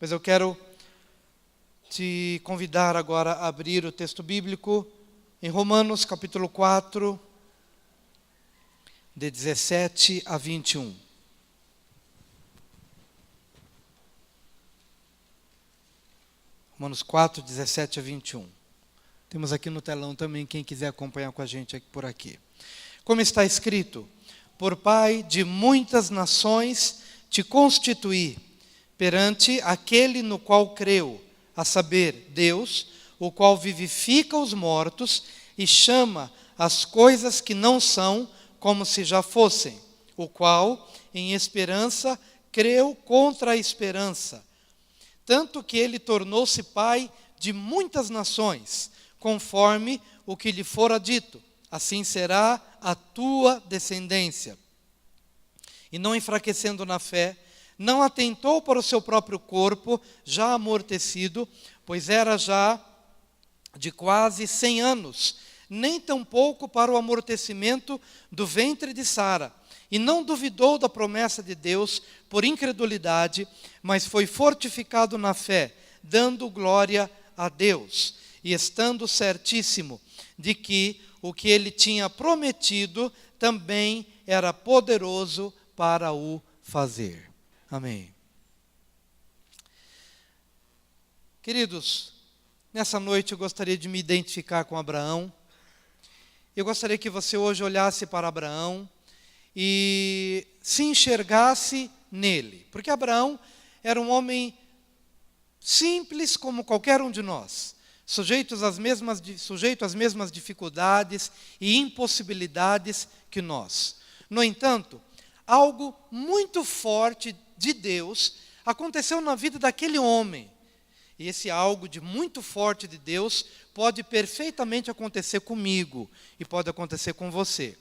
Pois eu quero te convidar agora a abrir o texto bíblico em Romanos capítulo 4, de 17 a 21. Romanos 4, 17 a 21. Temos aqui no telão também, quem quiser acompanhar com a gente por aqui. Como está escrito: por Pai de muitas nações te constituí, perante aquele no qual creu, a saber, Deus, o qual vivifica os mortos e chama as coisas que não são como se já fossem, o qual, em esperança, creu contra a esperança, tanto que ele tornou-se pai de muitas nações, conforme o que lhe fora dito, assim será a tua descendência. E não enfraquecendo na fé, não atentou para o seu próprio corpo, já amortecido, pois era já de quase 100 anos, nem tampouco para o amortecimento do ventre de Sara, e não duvidou da promessa de Deus por incredulidade, mas foi fortificado na fé, dando glória a Deus, e estando certíssimo de que o que ele tinha prometido também era poderoso para o fazer. Amém. Queridos, nessa noite eu gostaria de me identificar com Abraão. Eu gostaria que você hoje olhasse para Abraão e se enxergasse nele. Porque Abraão era um homem simples como qualquer um de nós, sujeito às mesmas dificuldades e impossibilidades que nós. No entanto, algo muito forte de Deus aconteceu na vida daquele homem. E esse algo de muito forte de Deus pode perfeitamente acontecer comigo e pode acontecer com você.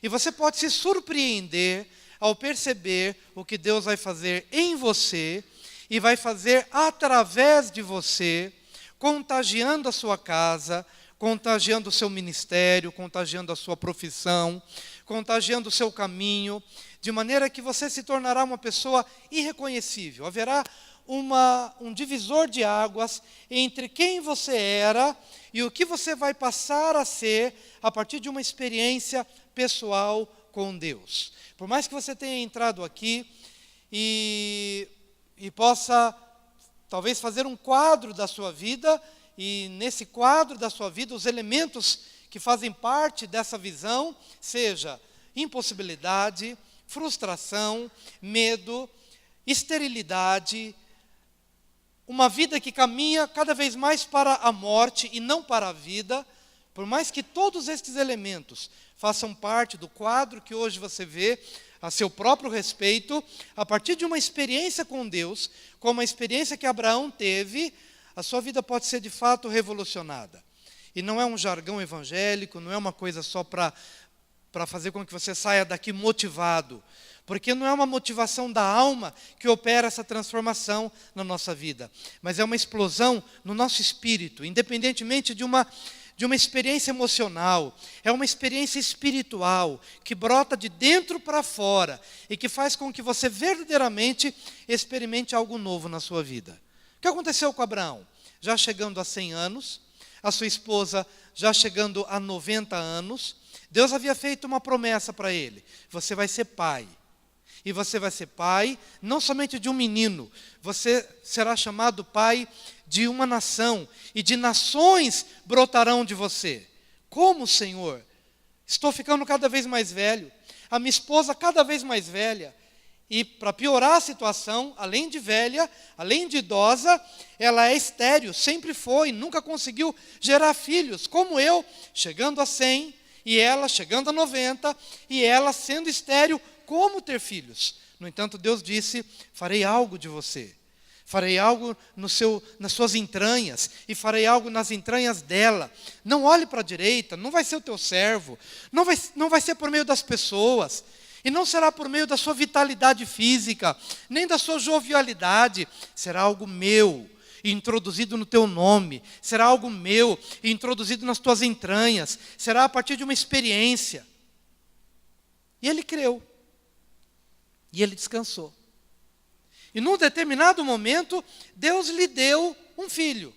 E você pode se surpreender ao perceber o que Deus vai fazer em você e vai fazer através de você, contagiando a sua casa, contagiando o seu ministério, contagiando a sua profissão, contagiando o seu caminho, de maneira que você se tornará uma pessoa irreconhecível. Haverá um divisor de águas entre quem você era e o que você vai passar a ser a partir de uma experiência pessoal com Deus. Por mais que você tenha entrado aqui e possa talvez fazer um quadro da sua vida, e nesse quadro da sua vida os elementos que fazem parte dessa visão seja impossibilidade, frustração, medo, esterilidade, uma vida que caminha cada vez mais para a morte e não para a vida. Por mais que todos estes elementos façam parte do quadro que hoje você vê a seu próprio respeito, a partir de uma experiência com Deus, como a experiência que Abraão teve, a sua vida pode ser de fato revolucionada. E não é um jargão evangélico, não é uma coisa só para fazer com que você saia daqui motivado, porque não é uma motivação da alma que opera essa transformação na nossa vida, mas é uma explosão no nosso espírito, independentemente de uma experiência emocional, é uma experiência espiritual, que brota de dentro para fora, e que faz com que você verdadeiramente experimente algo novo na sua vida. O que aconteceu com Abraão? Já chegando a 100 anos, a sua esposa já chegando a 90 anos, Deus havia feito uma promessa para ele: você vai ser pai. E você vai ser pai não somente de um menino, você será chamado pai de uma nação, e de nações brotarão de você. Como, Senhor? Estou ficando cada vez mais velho, a minha esposa cada vez mais velha, e para piorar a situação, além de velha, além de idosa, ela é estéril, sempre foi, nunca conseguiu gerar filhos, como eu, chegando a 100, e ela chegando a 90, e ela sendo estéril, como ter filhos? No entanto, Deus disse: farei algo de você, farei algo nas suas entranhas, e farei algo nas entranhas dela. Não olhe para a direita, não vai ser o teu servo, não vai ser por meio das pessoas, e não será por meio da sua vitalidade física, nem da sua jovialidade, será algo meu, introduzido no teu nome, será algo meu, introduzido nas tuas entranhas, será a partir de uma experiência. E ele creu. E ele descansou. E num determinado momento, Deus lhe deu um filho.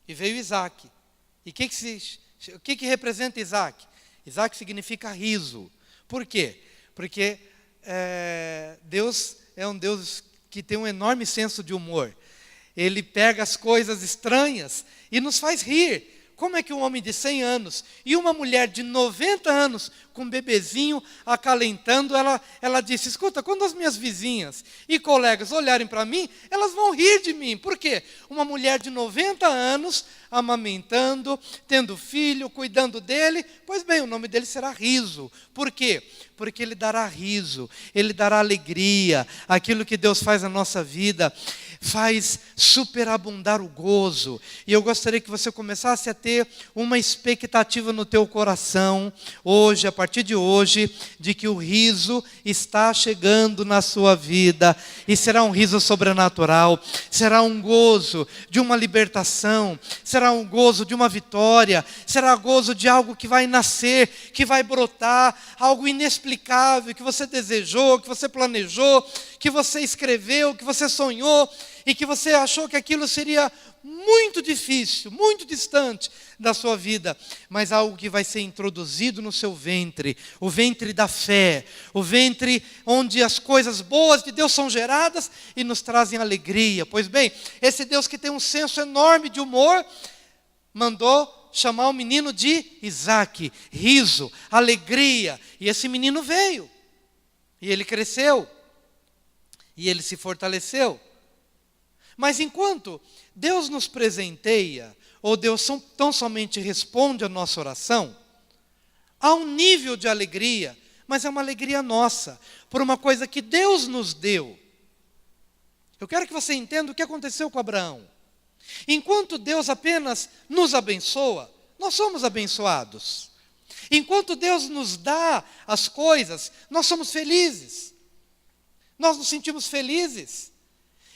E veio Isaac. E o que representa Isaac? Isaac significa riso. Por quê? Porque Deus é um Deus que tem um enorme senso de humor. Ele pega as coisas estranhas e nos faz rir. Como é que um homem de 100 anos e uma mulher de 90 anos, com um bebezinho acalentando, ela disse, escuta, quando as minhas vizinhas e colegas olharem para mim, elas vão rir de mim. Por quê? Uma mulher de 90 anos, amamentando, tendo filho, cuidando dele, pois bem, o nome dele será Riso. Por quê? Porque ele dará riso, ele dará alegria. Aquilo que Deus faz na nossa vida faz superabundar o gozo. E eu gostaria que você começasse a ter uma expectativa no teu coração, hoje, a partir de hoje, de que o riso está chegando na sua vida. E será um riso sobrenatural, será um gozo de uma libertação, será um gozo de uma vitória, será gozo de algo que vai nascer, que vai brotar, algo inexplicável, que você desejou, que você planejou, que você escreveu, que você sonhou, e que você achou que aquilo seria muito difícil, muito distante da sua vida, mas algo que vai ser introduzido no seu ventre, o ventre da fé, o ventre onde as coisas boas de Deus são geradas e nos trazem alegria. Pois bem, esse Deus que tem um senso enorme de humor, mandou chamar o menino de Isaac, riso, alegria, e esse menino veio, e ele cresceu, e ele se fortaleceu. Mas enquanto Deus nos presenteia, ou Deus tão somente responde a nossa oração, há um nível de alegria, mas é uma alegria nossa, por uma coisa que Deus nos deu. Eu quero que você entenda o que aconteceu com Abraão. Enquanto Deus apenas nos abençoa, nós somos abençoados. Enquanto Deus nos dá as coisas, nós somos felizes. Nós nos sentimos felizes.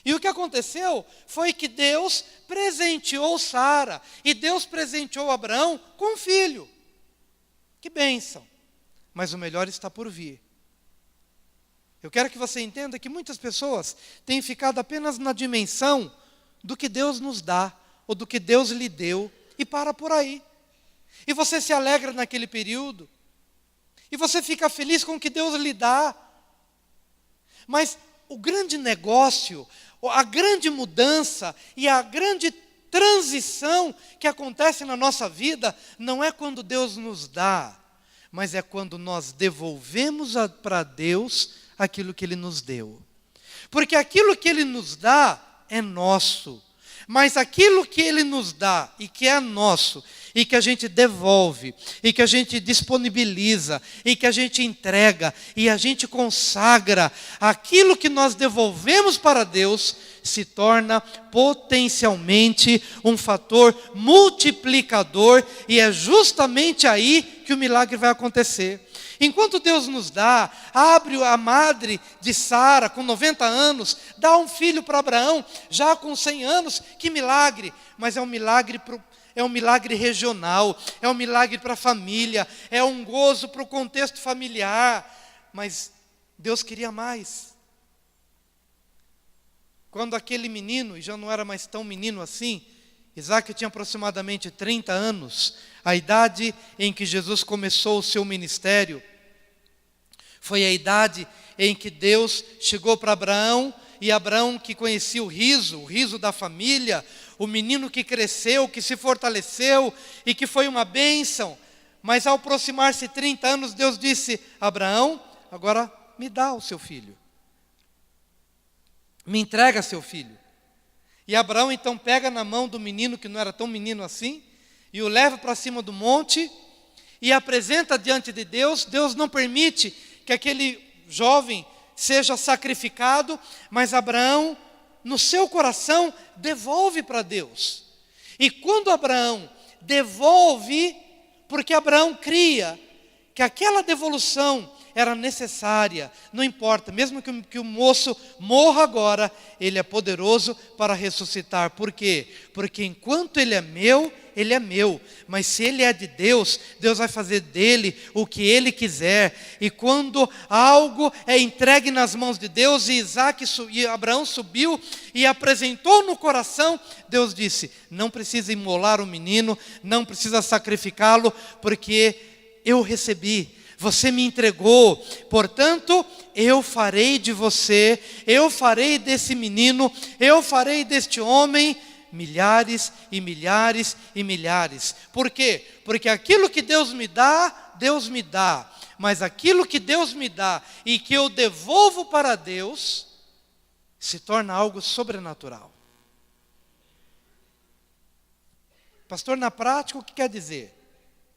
E o que aconteceu foi que Deus presenteou Sara, e Deus presenteou Abraão com um filho. Que bênção! Mas o melhor está por vir. Eu quero que você entenda que muitas pessoas têm ficado apenas na dimensão do que Deus nos dá, ou do que Deus lhe deu, e para por aí. E você se alegra naquele período, e você fica feliz com o que Deus lhe dá. Mas o grande negócio, a grande mudança e a grande transição que acontece na nossa vida, não é quando Deus nos dá, mas é quando nós devolvemos para Deus aquilo que Ele nos deu. Porque aquilo que Ele nos dá é nosso, mas aquilo que Ele nos dá e que é nosso, e que a gente devolve, e que a gente disponibiliza, e que a gente entrega, e a gente consagra, aquilo que nós devolvemos para Deus, se torna potencialmente um fator multiplicador, e é justamente aí que o milagre vai acontecer. Enquanto Deus nos dá, abre a madre de Sara com 90 anos, dá um filho para Abraão, já com 100 anos, que milagre! Mas é um milagre regional, é um milagre para a família, é um gozo para o contexto familiar. Mas Deus queria mais. Quando aquele menino, e já não era mais tão menino assim, Isaac tinha aproximadamente 30 anos, a idade em que Jesus começou o seu ministério, foi a idade em que Deus chegou para Abraão, e Abraão, que conhecia o riso da família, o menino que cresceu, que se fortaleceu e que foi uma bênção. Mas ao aproximar-se 30 anos, Deus disse: Abraão, agora me dá o seu filho. Me entrega seu filho. E Abraão então pega na mão do menino, que não era tão menino assim, e o leva para cima do monte e apresenta diante de Deus. Deus não permite que aquele jovem seja sacrificado, mas Abraão, no seu coração, devolve para Deus. E quando Abraão devolve, porque Abraão cria que aquela devolução era necessária, não importa, mesmo que o moço morra agora, ele é poderoso para ressuscitar. Por quê? Porque enquanto ele é meu, ele é meu. Mas se ele é de Deus, Deus vai fazer dele o que ele quiser. E quando algo é entregue nas mãos de Deus, e Abraão subiu e apresentou no coração, Deus disse: não precisa imolar o menino, não precisa sacrificá-lo, porque eu recebi, você me entregou, portanto, eu farei de você, eu farei desse menino, eu farei deste homem milhares e milhares e milhares. Por quê? Porque aquilo que Deus me dá, Deus me dá. Mas aquilo que Deus me dá e que eu devolvo para Deus, se torna algo sobrenatural. Pastor, na prática, o que quer dizer?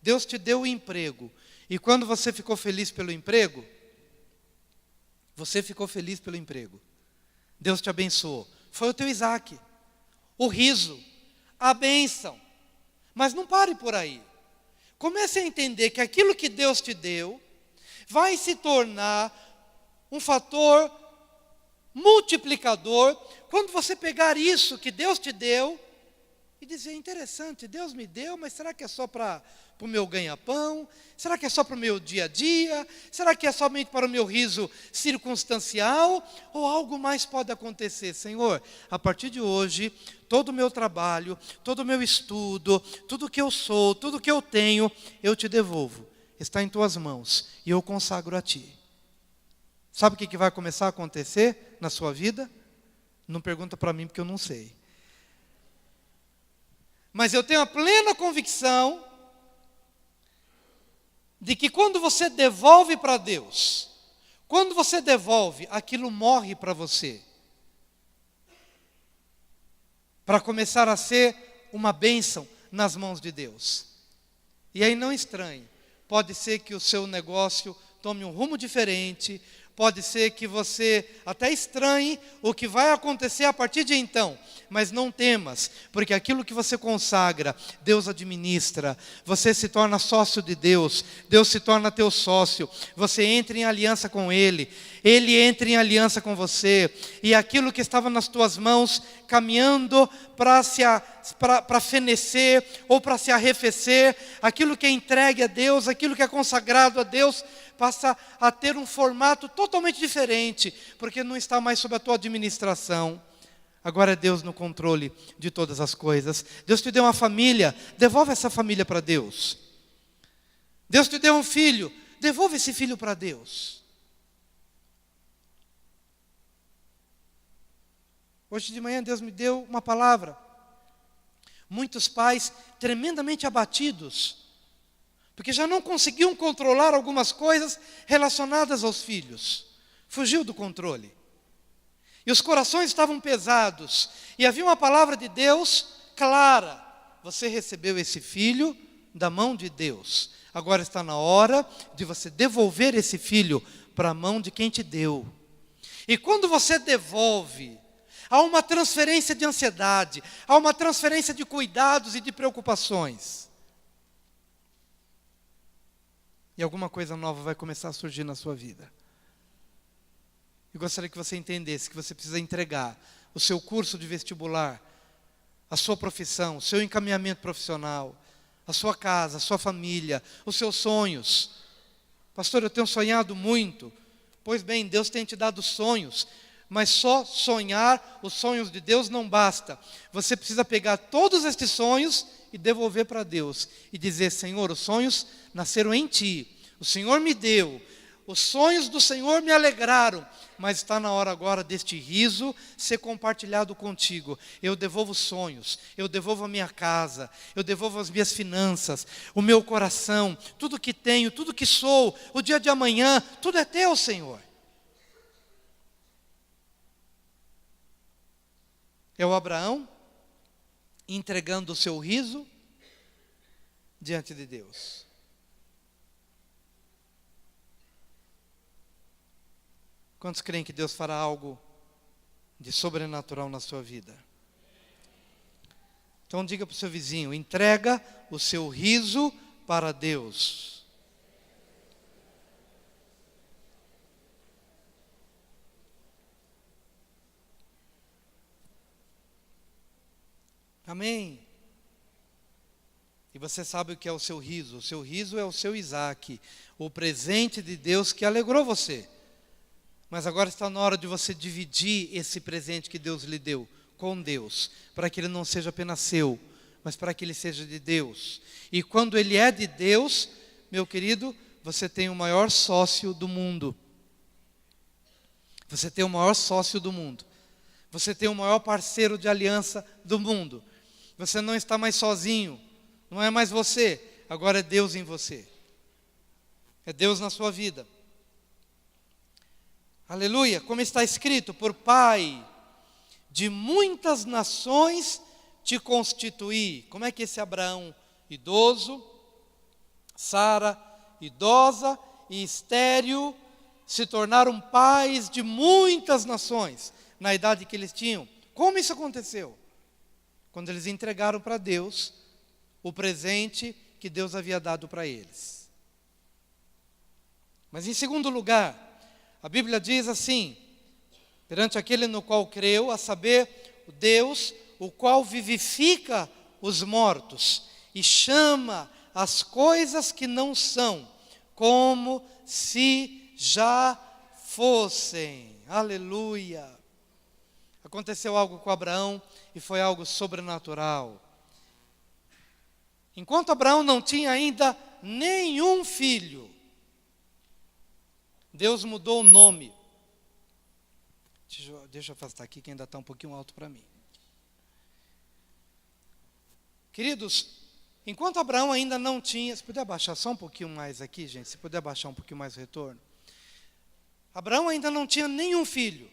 Deus te deu o emprego. E quando você ficou feliz pelo emprego, você ficou feliz pelo emprego. Deus te abençoou. Foi o teu Isaac. O riso, a bênção. Mas não pare por aí. Comece a entender que aquilo que Deus te deu vai se tornar um fator multiplicador quando você pegar isso que Deus te deu e dizer: interessante, Deus me deu, mas será que é só para o meu ganha-pão? Será que é só para o meu dia a dia? Será que é somente para o meu riso circunstancial? Ou algo mais pode acontecer? Senhor, a partir de hoje, todo o meu trabalho, todo o meu estudo, tudo que eu sou, tudo que eu tenho, eu te devolvo. Está em tuas mãos e eu consagro a ti. Sabe o que vai começar a acontecer na sua vida? Não pergunta para mim porque eu não sei. Mas eu tenho a plena convicção de que quando você devolve para Deus, quando você devolve, aquilo morre para você. Para começar a ser uma bênção nas mãos de Deus. E aí não estranhe, pode ser que o seu negócio tome um rumo diferente, pode ser que você até estranhe o que vai acontecer a partir de então, mas não temas, porque aquilo que você consagra, Deus administra, você se torna sócio de Deus, Deus se torna teu sócio, você entra em aliança com Ele, Ele entra em aliança com você, e aquilo que estava nas tuas mãos, caminhando para fenecer, ou para se arrefecer, aquilo que é entregue a Deus, aquilo que é consagrado a Deus, passa a ter um formato totalmente diferente, porque não está mais sob a tua administração. Agora é Deus no controle de todas as coisas. Deus te deu uma família, devolve essa família para Deus. Deus te deu um filho, devolve esse filho para Deus. Hoje de manhã Deus me deu uma palavra. Muitos pais tremendamente abatidos, porque já não conseguiam controlar algumas coisas relacionadas aos filhos. Fugiu do controle. E os corações estavam pesados. E havia uma palavra de Deus clara. Você recebeu esse filho da mão de Deus. Agora está na hora de você devolver esse filho para a mão de quem te deu. E quando você devolve, há uma transferência de ansiedade, há uma transferência de cuidados e de preocupações. E alguma coisa nova vai começar a surgir na sua vida. Eu gostaria que você entendesse que você precisa entregar o seu curso de vestibular, a sua profissão, o seu encaminhamento profissional, a sua casa, a sua família, os seus sonhos. Pastor, eu tenho sonhado muito. Pois bem, Deus tem te dado sonhos, mas só sonhar os sonhos de Deus não basta. Você precisa pegar todos estes sonhos e devolver para Deus. E dizer: Senhor, os sonhos nasceram em Ti. O Senhor me deu. Os sonhos do Senhor me alegraram. Mas está na hora agora deste riso ser compartilhado contigo. Eu devolvo sonhos. Eu devolvo a minha casa. Eu devolvo as minhas finanças. O meu coração. Tudo que tenho, tudo que sou. O dia de amanhã. Tudo é teu, Senhor. É o Abraão entregando o seu riso diante de Deus. Quantos creem que Deus fará algo de sobrenatural na sua vida? Então diga para o seu vizinho: entrega o seu riso para Deus. Amém. E você sabe o que é o seu riso? O seu riso é o seu Isaac, o presente de Deus que alegrou você. Mas agora está na hora de você dividir esse presente que Deus lhe deu com Deus, para que ele não seja apenas seu, mas para que ele seja de Deus. E quando ele é de Deus, meu querido, você tem o maior sócio do mundo. Você tem o maior sócio do mundo. Você tem o maior parceiro de aliança do mundo. Você não está mais sozinho. Não é mais você. Agora é Deus em você. É Deus na sua vida. Aleluia. Como está escrito, por Pai de muitas nações te constituí. Como é que esse Abraão idoso, Sara idosa e estéril se tornaram pais de muitas nações na idade que eles tinham? Como isso aconteceu? Quando eles entregaram para Deus o presente que Deus havia dado para eles. Mas em segundo lugar, a Bíblia diz assim: perante aquele no qual creu, a saber, o Deus, o qual vivifica os mortos e chama as coisas que não são, como se já fossem. Aleluia. Aconteceu algo com Abraão e foi algo sobrenatural. Enquanto Abraão não tinha ainda nenhum filho, Deus mudou o nome. Deixa eu afastar aqui que ainda está um pouquinho alto para mim. Queridos, enquanto Abraão ainda não tinha... Se puder abaixar só um pouquinho mais aqui, gente, se puder abaixar um pouquinho mais o retorno. Abraão ainda não tinha nenhum filho.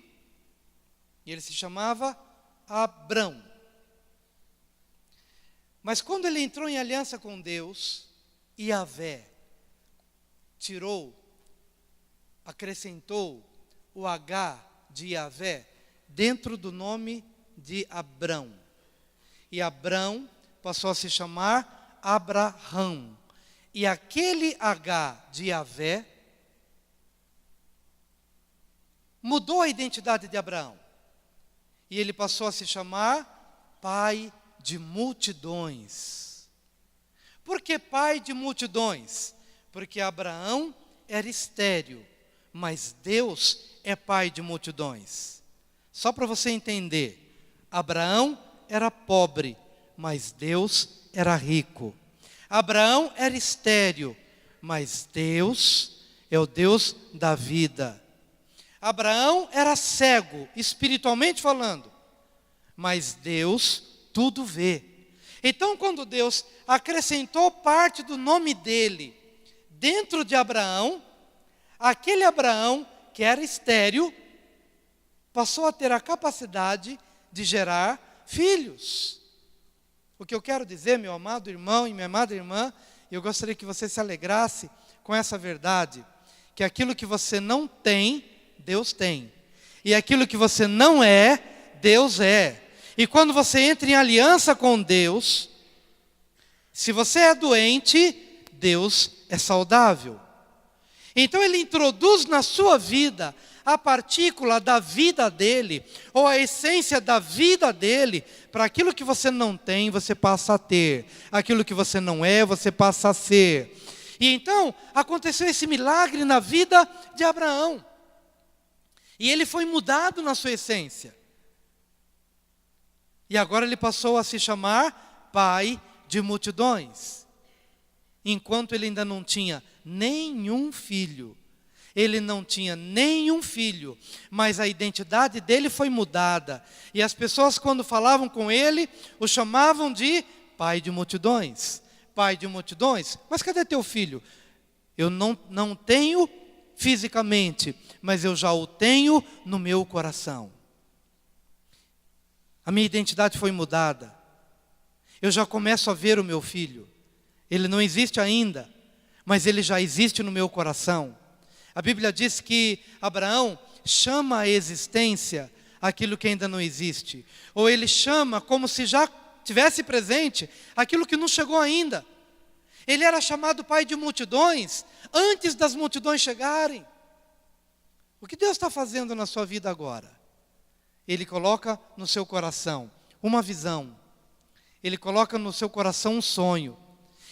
E ele se chamava Abrão. Mas quando ele entrou em aliança com Deus, Yahvé acrescentou o H de Yahvé dentro do nome de Abrão. E Abrão passou a se chamar Abraham. E aquele H de Yahvé mudou a identidade de Abraão. E ele passou a se chamar pai de multidões. Por que pai de multidões? Porque Abraão era estéril, mas Deus é pai de multidões. Só para você entender, Abraão era pobre, mas Deus era rico. Abraão era estéril, mas Deus é o Deus da vida. Abraão era cego, espiritualmente falando, mas Deus tudo vê. Então, quando Deus acrescentou parte do nome dele dentro de Abraão, aquele Abraão que era estéril passou a ter a capacidade de gerar filhos. O que eu quero dizer, meu amado irmão e minha amada irmã, eu gostaria que você se alegrasse com essa verdade, que aquilo que você não tem, Deus tem. E aquilo que você não é, Deus é. E quando você entra em aliança com Deus, se você é doente, Deus é saudável. Então ele introduz na sua vida a partícula da vida dele, ou a essência da vida dele, para aquilo que você não tem, você passa a ter. Aquilo que você não é, você passa a ser. E então, aconteceu esse milagre na vida de Abraão. E ele foi mudado na sua essência. E agora ele passou a se chamar pai de multidões. Enquanto ele ainda não tinha nenhum filho. Ele não tinha nenhum filho, mas a identidade dele foi mudada. E as pessoas, quando falavam com ele, o chamavam de pai de multidões. Pai de multidões? Mas cadê teu filho? Eu não tenho fisicamente, mas eu já o tenho no meu coração. A minha identidade foi mudada. Eu já começo a ver o meu filho. Ele não existe ainda, mas ele já existe no meu coração. A Bíblia diz que Abraão chama à existência aquilo que ainda não existe. Ou ele chama como se já tivesse presente aquilo que não chegou ainda. Ele era chamado pai de multidões antes das multidões chegarem. O que Deus está fazendo na sua vida agora? Ele coloca no seu coração uma visão. Ele coloca no seu coração um sonho.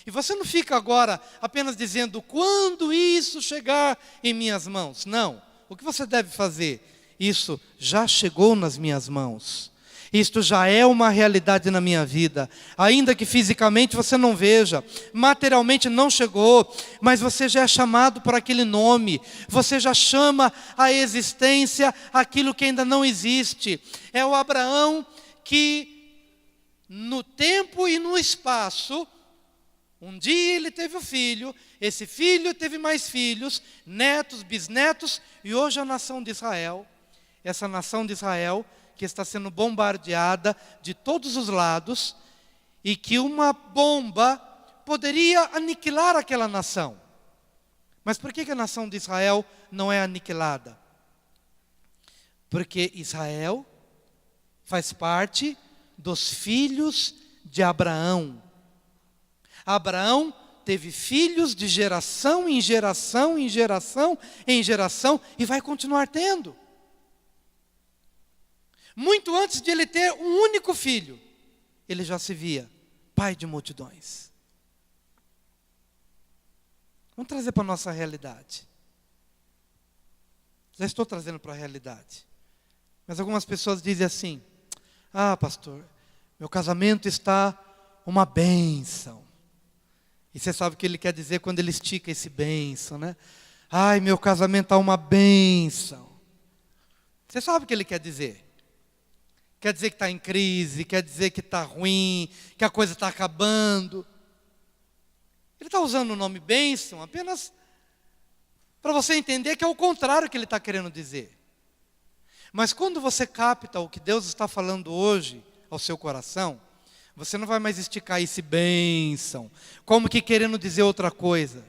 E você não fica agora apenas dizendo, quando isso chegar em minhas mãos. Não. O que você deve fazer? Isso já chegou nas minhas mãos. Isto já é uma realidade na minha vida. Ainda que fisicamente você não veja, materialmente não chegou, mas você já é chamado por aquele nome. Você já chama à existência aquilo que ainda não existe. É o Abraão que no tempo e no espaço, um dia ele teve um filho, esse filho teve mais filhos, netos, bisnetos, e hoje a nação de Israel, essa nação de Israel, que está sendo bombardeada de todos os lados, e que uma bomba poderia aniquilar aquela nação. Mas por que a nação de Israel não é aniquilada? Porque Israel faz parte dos filhos de Abraão. Abraão teve filhos de geração em geração, em geração, em geração, e vai continuar tendo. Muito antes de ele ter um único filho, ele já se via pai de multidões. Vamos trazer para a nossa realidade. Já estou trazendo para a realidade. Mas algumas pessoas dizem assim, pastor, meu casamento está uma bênção. E você sabe o que ele quer dizer quando ele estica esse bênção, né? Ai, meu casamento está uma bênção. Você sabe o que ele quer dizer? Quer dizer que está em crise, quer dizer que está ruim, que a coisa está acabando. Ele está usando o nome bênção apenas para você entender que é o contrário que ele está querendo dizer. Mas quando você capta o que Deus está falando hoje ao seu coração, você não vai mais esticar esse bênção, como que querendo dizer outra coisa.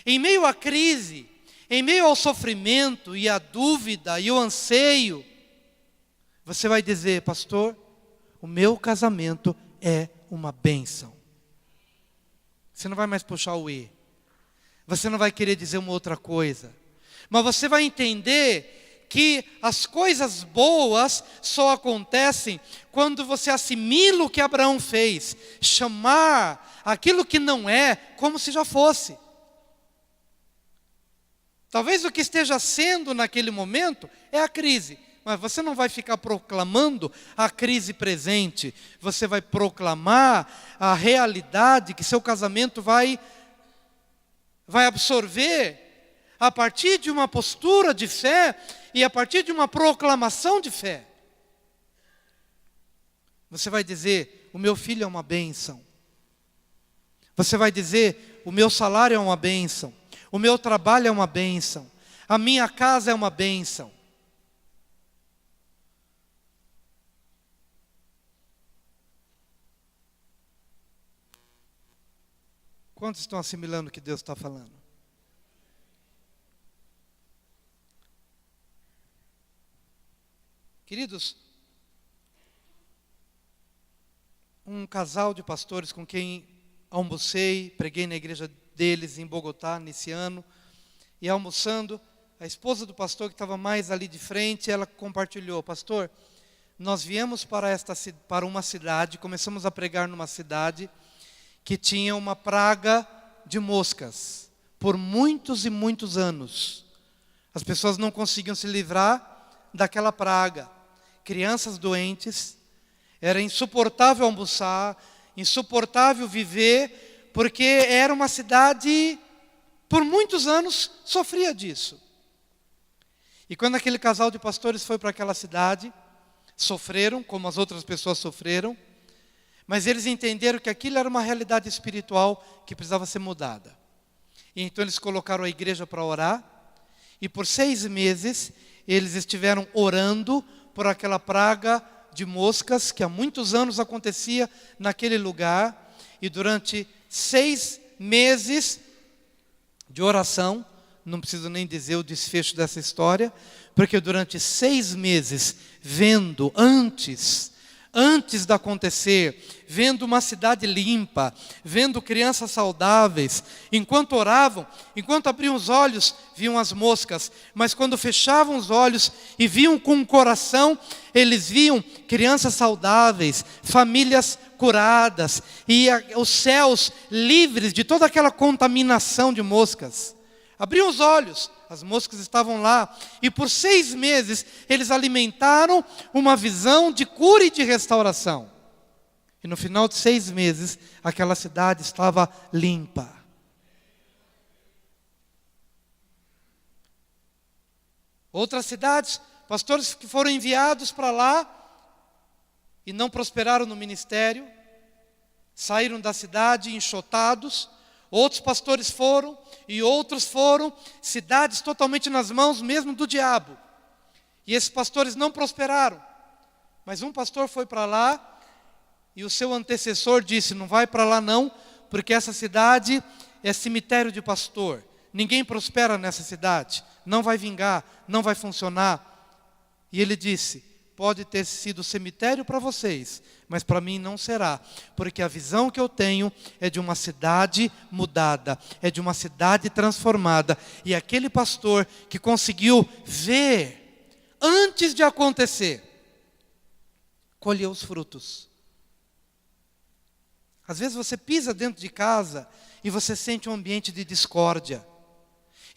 Em meio à crise, em meio ao sofrimento e à dúvida e o anseio, você vai dizer, pastor, o meu casamento é uma bênção. Você não vai mais puxar o E. Você não vai querer dizer uma outra coisa. Mas você vai entender que as coisas boas só acontecem quando você assimila o que Abraão fez. Chamar aquilo que não é como se já fosse. Talvez o que esteja sendo naquele momento é a crise. Mas você não vai ficar proclamando a crise presente. Você vai proclamar a realidade que seu casamento vai absorver a partir de uma postura de fé e a partir de uma proclamação de fé. Você vai dizer, o meu filho é uma bênção. Você vai dizer, o meu salário é uma bênção. O meu trabalho é uma bênção. A minha casa é uma bênção. Quantos estão assimilando o que Deus está falando? Queridos, um casal de pastores com quem almocei, preguei na igreja deles em Bogotá nesse ano, e almoçando, a esposa do pastor que estava mais ali de frente, ela compartilhou, pastor, nós viemos para uma cidade, começamos a pregar numa cidade que tinha uma praga de moscas, por muitos e muitos anos. As pessoas não conseguiam se livrar daquela praga. Crianças doentes, era insuportável almoçar, insuportável viver, porque era uma cidade, por muitos anos, sofria disso. E quando aquele casal de pastores foi para aquela cidade, sofreram, como as outras pessoas sofreram, mas eles entenderam que aquilo era uma realidade espiritual que precisava ser mudada. E então eles colocaram a igreja para orar, e por 6 meses eles estiveram orando por aquela praga de moscas que há muitos anos acontecia naquele lugar. E durante 6 meses de oração, não preciso nem dizer o desfecho dessa história, porque durante 6 meses, vendo antes antes de acontecer, vendo uma cidade limpa, vendo crianças saudáveis. Enquanto oravam, enquanto abriam os olhos, viam as moscas. Mas quando fechavam os olhos e viam com o coração, eles viam crianças saudáveis, famílias curadas e os céus livres de toda aquela contaminação de moscas. Abriam os olhos, as moscas estavam lá, e por 6 meses eles alimentaram uma visão de cura e de restauração. E no final de 6 meses, aquela cidade estava limpa. Outras cidades, pastores que foram enviados para lá e não prosperaram no ministério, saíram da cidade enxotados. Outros pastores foram, e outros foram, cidades totalmente nas mãos mesmo do diabo. E esses pastores não prosperaram. Mas um pastor foi para lá, e o seu antecessor disse: não vai para lá não, porque essa cidade é cemitério de pastor. Ninguém prospera nessa cidade, não vai vingar, não vai funcionar. E ele disse: pode ter sido cemitério para vocês, mas para mim não será, porque a visão que eu tenho é de uma cidade mudada, é de uma cidade transformada. E aquele pastor que conseguiu ver antes de acontecer, colheu os frutos. Às vezes você pisa dentro de casa e você sente um ambiente de discórdia.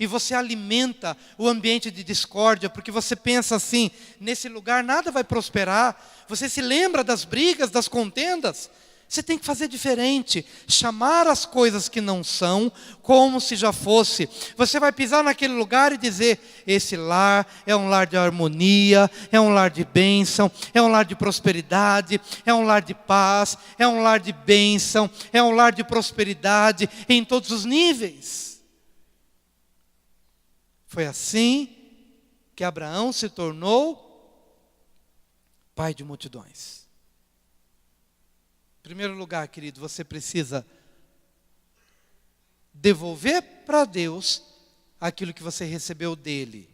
E você alimenta o ambiente de discórdia, porque você pensa assim: nesse lugar nada vai prosperar. Você se lembra das brigas, das contendas. Você tem que fazer diferente, chamar as coisas que não são, como se já fosse. Você vai pisar naquele lugar e dizer: esse lar é um lar de harmonia, é um lar de bênção, é um lar de prosperidade, é um lar de paz, é um lar de bênção, é um lar de prosperidade em todos os níveis. Foi assim que Abraão se tornou pai de multidões. Em primeiro lugar, querido, você precisa devolver para Deus aquilo que você recebeu dele.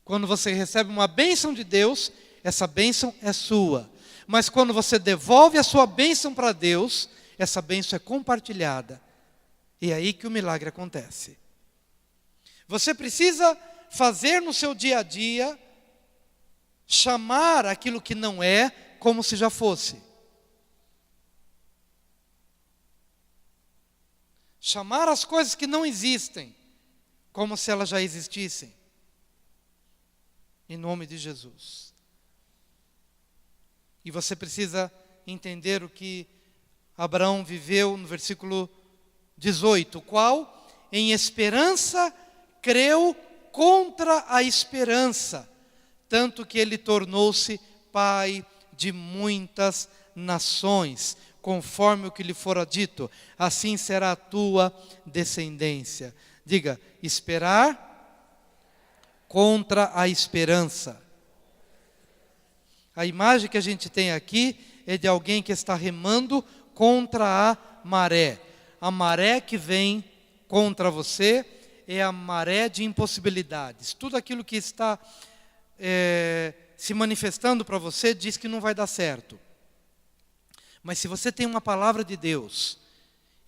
Quando você recebe uma bênção de Deus, essa bênção é sua. Mas quando você devolve a sua bênção para Deus, essa bênção é compartilhada. E é aí que o milagre acontece. Você precisa fazer no seu dia a dia, chamar aquilo que não é como se já fosse. Chamar as coisas que não existem como se elas já existissem. Em nome de Jesus. E você precisa entender o que Abraão viveu no versículo 18, o qual, em esperança, creu contra a esperança, tanto que ele tornou-se pai de muitas nações, conforme o que lhe fora dito: assim será a tua descendência. Diga: esperar contra a esperança. A imagem que a gente tem aqui é de alguém que está remando contra a maré. A maré que vem contra você é a maré de impossibilidades. Tudo aquilo que está se manifestando para você diz que não vai dar certo. Mas se você tem uma palavra de Deus,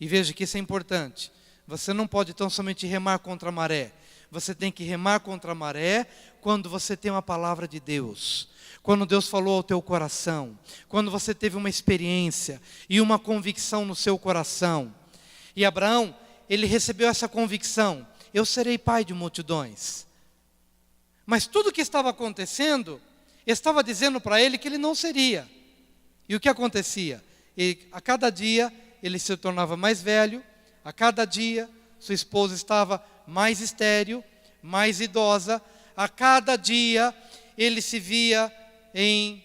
e veja que isso é importante, você não pode tão somente remar contra a maré. Você tem que remar contra a maré quando você tem uma palavra de Deus. Quando Deus falou ao teu coração. Quando você teve uma experiência e uma convicção no seu coração. E Abraão, ele recebeu essa convicção: eu serei pai de multidões. Mas tudo o que estava acontecendo estava dizendo para ele que ele não seria. E o que acontecia? A cada dia ele se tornava mais velho, a cada dia sua esposa estava mais estéril, mais idosa, a cada dia ele se via em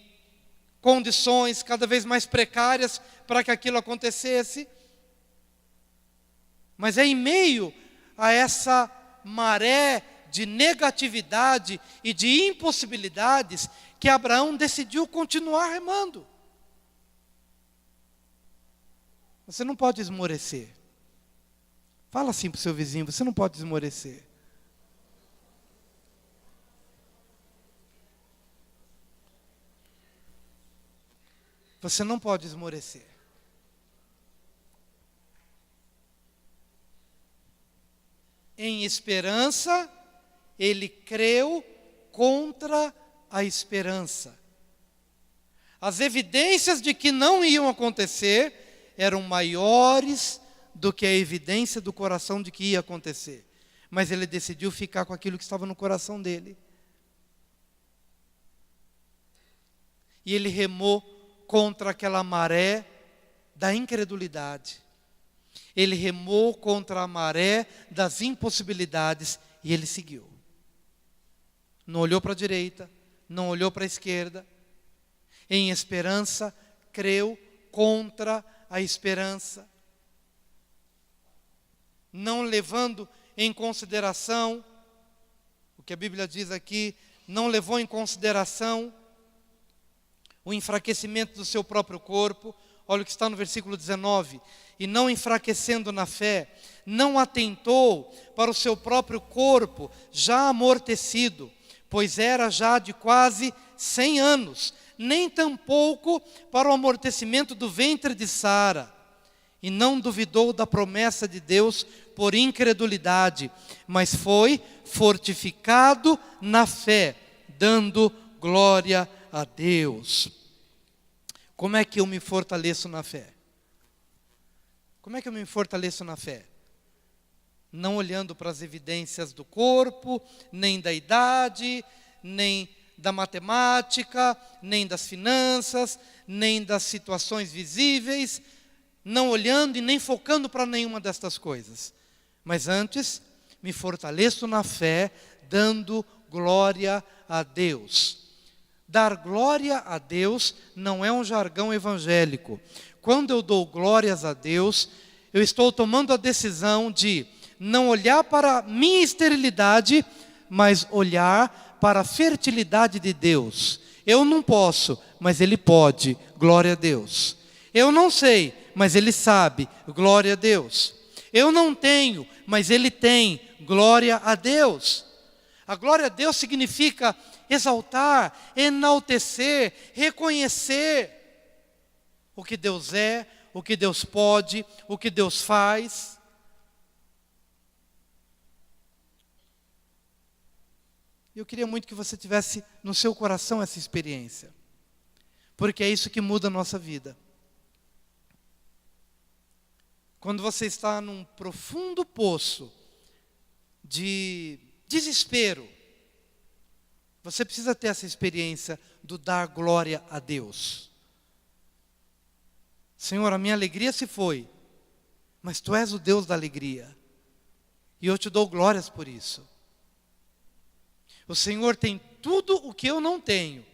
condições cada vez mais precárias para que aquilo acontecesse. Mas é em meio a essa maré de negatividade e de impossibilidades que Abraão decidiu continuar remando. Você não pode esmorecer. Fala assim para o seu vizinho: você não pode esmorecer. você não pode esmorecer. Em esperança, ele creu contra a esperança. As evidências de que não iam acontecer eram maiores do que a evidência do coração de que ia acontecer. Mas ele decidiu ficar com aquilo que estava no coração dele. E ele remou contra aquela maré da incredulidade. Ele remou contra a maré das impossibilidades e ele seguiu. Não olhou para a direita, não olhou para a esquerda. Em esperança, creu contra a esperança. Não levando em consideração, o que a Bíblia diz aqui, não levou em consideração o enfraquecimento do seu próprio corpo. Olha o que está no versículo 19. E não enfraquecendo na fé, não atentou para o seu próprio corpo, já amortecido, pois era já de quase 100 anos, nem tampouco para o amortecimento do ventre de Sara. E não duvidou da promessa de Deus por incredulidade, mas foi fortificado na fé, dando glória a Deus. Como é que eu me fortaleço na fé? Como é que eu me fortaleço na fé? Não olhando para as evidências do corpo, nem da idade, nem da matemática, nem das finanças, nem das situações visíveis, não olhando e nem focando para nenhuma destas coisas. Mas antes, me fortaleço na fé, dando glória a Deus. Dar glória a Deus não é um jargão evangélico. Quando eu dou glórias a Deus, eu estou tomando a decisão de não olhar para a minha esterilidade, mas olhar para a fertilidade de Deus. Eu não posso, mas Ele pode, glória a Deus. Eu não sei, mas Ele sabe, glória a Deus. Eu não tenho, mas Ele tem, glória a Deus. A glória a Deus significa exaltar, enaltecer, reconhecer o que Deus é, o que Deus pode, o que Deus faz. Eu queria muito que você tivesse no seu coração essa experiência, porque é isso que muda a nossa vida. Quando você está num profundo poço de desespero, você precisa ter essa experiência do dar glória a Deus. Senhor, a minha alegria se foi, mas Tu és o Deus da alegria, e eu Te dou glórias por isso. O Senhor tem tudo o que eu não tenho,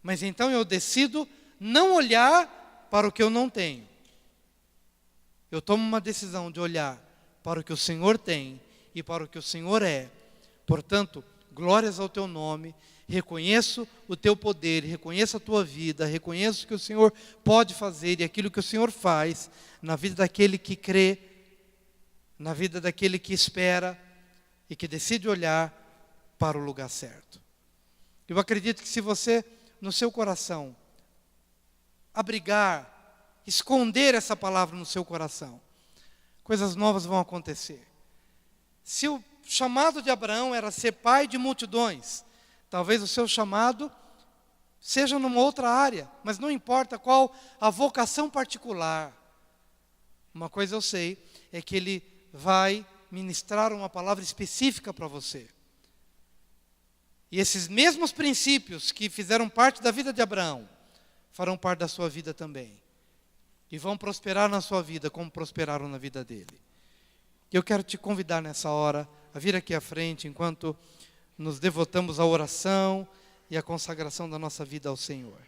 mas então eu decido não olhar para o que eu não tenho. Eu tomo uma decisão de olhar para o que o Senhor tem e para o que o Senhor é. Portanto, glórias ao Teu nome, reconheço o Teu poder, reconheço a Tua vida, reconheço o que o Senhor pode fazer e aquilo que o Senhor faz na vida daquele que crê, na vida daquele que espera e que decide olhar para o lugar certo. Eu acredito que se você, no seu coração, abrigar, esconder essa palavra no seu coração, coisas novas vão acontecer. Se o chamado de Abraão era ser pai de multidões, talvez o seu chamado seja numa outra área, mas não importa qual a vocação particular. Uma coisa eu sei, é que Ele vai ministrar uma palavra específica para você. E esses mesmos princípios que fizeram parte da vida de Abraão, farão parte da sua vida também. E vão prosperar na sua vida como prosperaram na vida dele. Eu quero te convidar nessa hora a vir aqui à frente enquanto nos devotamos à oração e à consagração da nossa vida ao Senhor.